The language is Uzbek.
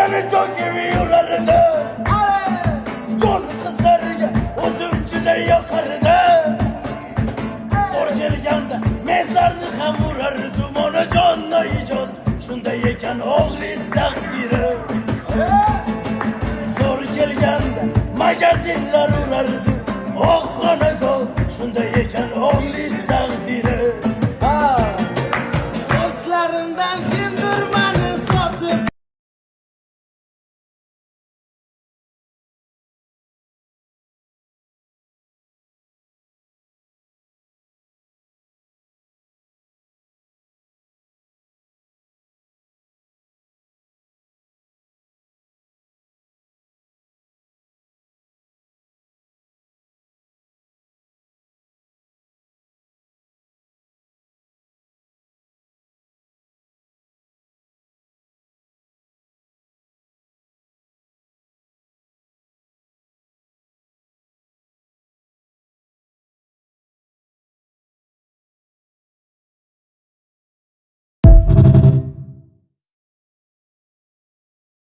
seni çok gibi yorardı. Son kızlarga o'zim juda yoqardi. Zor kelganda mezlarni ham urardim. Onajon oyijon shunday ekan o'g'li taqdiri. Zor kelganda magazinlar urardi.